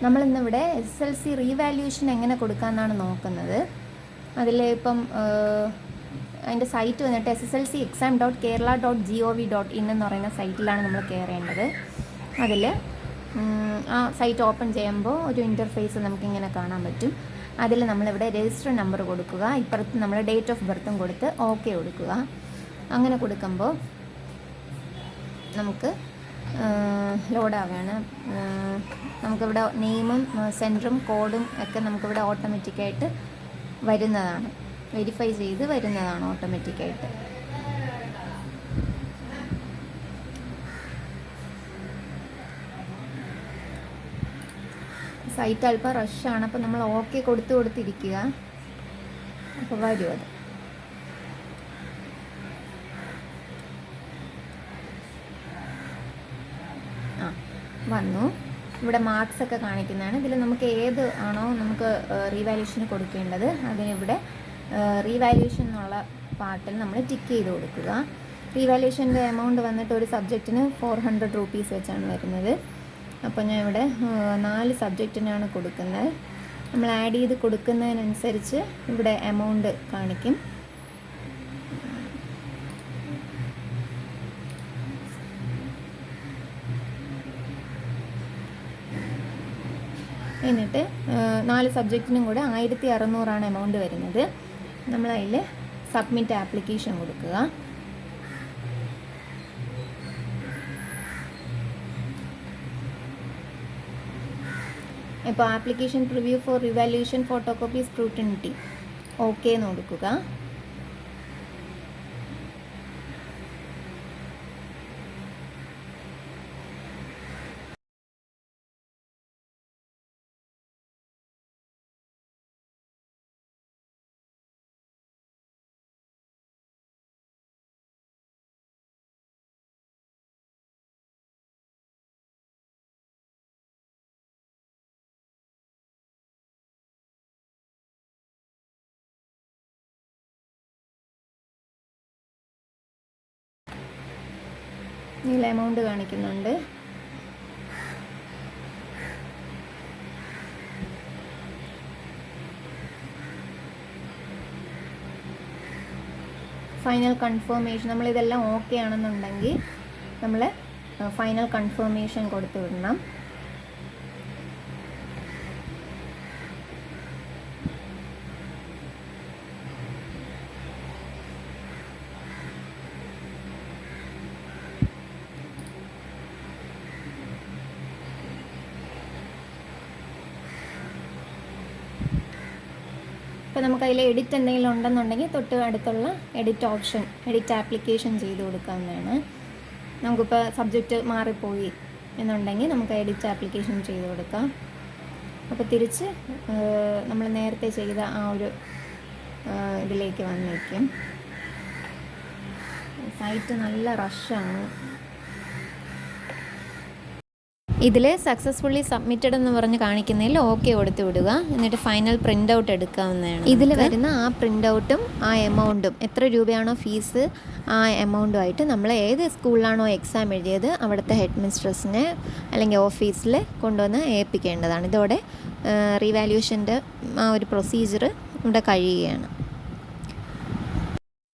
നമ്മളിന്നിവിടെ SSLC revaluation എങ്ങനെ കൊടുക്കാമെന്നാണ് നോക്കുന്നത്. അതിൽ ഇപ്പം അതിൻ്റെ സൈറ്റ് വന്നിട്ട് sslcexam.kerala.gov.in എന്ന് പറയുന്ന സൈറ്റിലാണ് നമ്മൾ കയറേണ്ടത്. അതിൽ ആ സൈറ്റ് ഓപ്പൺ ചെയ്യുമ്പോൾ ഒരു ഇൻ്റർഫേസ് നമുക്കിങ്ങനെ കാണാൻ പറ്റും. അതിൽ നമ്മളിവിടെ രജിസ്റ്റർ നമ്പർ കൊടുക്കുക, ഇപ്പുറത്ത് നമ്മൾ ഡേറ്റ് ഓഫ് ബർത്തും കൊടുത്ത് ഓക്കെ കൊടുക്കുക. അങ്ങനെ കൊടുക്കുമ്പോൾ നമുക്ക് ലോഡാവുകയാണ്. നമുക്കിവിടെ നെയിമും സെൻറ്ററും കോഡും ഒക്കെ നമുക്കിവിടെ ഓട്ടോമാറ്റിക്കായിട്ട് വരുന്നതാണ്, വെരിഫൈ ചെയ്ത് വരുന്നതാണ് ഓട്ടോമാറ്റിക്കായിട്ട്. സൈറ്റ് അല്പം റഷാണ്, അപ്പോൾ നമ്മൾ ഓക്കെ കൊടുത്തിരിക്കുക. അപ്പോൾ വരും അത്. വന്നു. ഇവിടെ മാർക്സ് ഒക്കെ കാണിക്കുന്നതാണ്. ഇതിൽ നമുക്ക് ഏത് ആണോ നമുക്ക് റീവാല്യൂഷന് കൊടുക്കേണ്ടത് അതിനിവിടെ റീവാല്യൂഷൻ എന്നുള്ള പാർട്ടിൽ നമ്മൾ ടിക്ക് ചെയ്ത് കൊടുക്കുക. റീവാല്യൂഷൻ്റെ എമൗണ്ട് വന്നിട്ട് ഒരു സബ്ജക്റ്റിന് 400 rupees വെച്ചാണ് വരുന്നത്. അപ്പോൾ ഞാൻ ഇവിടെ 4 സബ്ജക്റ്റിനാണ് കൊടുക്കുന്നത്. നമ്മൾ ആഡ് ചെയ്ത് കൊടുക്കുന്നതിനനുസരിച്ച് ഇവിടെ എമൗണ്ട് കാണിക്കും. എന്നിട്ട് 4 സബ്ജക്റ്റിനും കൂടെ 1600 എമൗണ്ട് വരുന്നത്. നമ്മളതിൽ സബ്മിറ്റ് ആപ്ലിക്കേഷൻ കൊടുക്കുക. ഇപ്പോൾ application preview for revaluation photocopy scrutiny okay എന്ന് കൊടുക്കുക. ഇതിൽ എമൗണ്ട് കാണിക്കുന്നുണ്ട്. ഫൈനൽ കൺഫർമേഷൻ, നമ്മളിതെല്ലാം ഓക്കെ ആണെന്നുണ്ടെങ്കിൽ നമ്മൾ ഫൈനൽ കൺഫർമേഷൻ കൊടുത്തു വിടണം. അപ്പോൾ നമുക്ക് അതിൽ എഡിറ്റ് എന്തെങ്കിലും ഉണ്ടെന്നുണ്ടെങ്കിൽ തൊട്ട് അടുത്തുള്ള എഡിറ്റ് ഓപ്ഷൻ, എഡിറ്റ് ആപ്ലിക്കേഷൻ ചെയ്ത് കൊടുക്കാവുന്നതാണ്. നമുക്കിപ്പോൾ സബ്ജക്റ്റ് മാറിപ്പോയി എന്നുണ്ടെങ്കിൽ നമുക്ക് എഡിറ്റ് ആപ്ലിക്കേഷൻ ചെയ്ത് കൊടുക്കാം. അപ്പോൾ തിരിച്ച് നമ്മൾ നേരത്തെ ചെയ്ത ആ ഒരു ഇതിലേക്ക് വന്നിരിക്കും. സൈറ്റ് നല്ല റഷാണ്. ഇതിൽ സക്സസ്ഫുള്ളി സബ്മിറ്റഡ് എന്ന് പറഞ്ഞ് കാണിക്കുന്നതിൽ ഓക്കെ കൊടുത്തു വിടുക. എന്നിട്ട് ഫൈനൽ പ്രിൻ്റ് ഔട്ട് എടുക്കാവുന്നതാണ്. ഇതിൽ വരുന്ന ആ പ്രിൻ്റ് ഔട്ടും ആ എമൗണ്ടും എത്ര രൂപയാണോ ഫീസ് ആ എമൗണ്ടുമായിട്ട് നമ്മൾ ഏത് സ്കൂളിലാണോ എക്സാം എഴുതിയത് അവിടുത്തെ ഹെഡ് മിസ്ട്രസിനെ അല്ലെങ്കിൽ ഓഫീസിൽ കൊണ്ടുവന്ന് ഏൽപ്പിക്കേണ്ടതാണ്. ഇതോടെ റീവാല്യൂഷൻ്റെ ആ ഒരു പ്രൊസീജിയർ ഇവിടെ കഴിയുകയാണ്.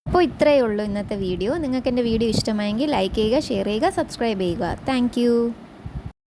അപ്പോൾ ഇത്രയേ ഉള്ളൂ ഇന്നത്തെ വീഡിയോ. നിങ്ങൾക്ക് എൻ്റെ വീഡിയോ ഇഷ്ടമായെങ്കിൽ ലൈക്ക് ചെയ്യുക, ഷെയർ ചെയ്യുക, സബ്സ്ക്രൈബ് ചെയ്യുക. താങ്ക്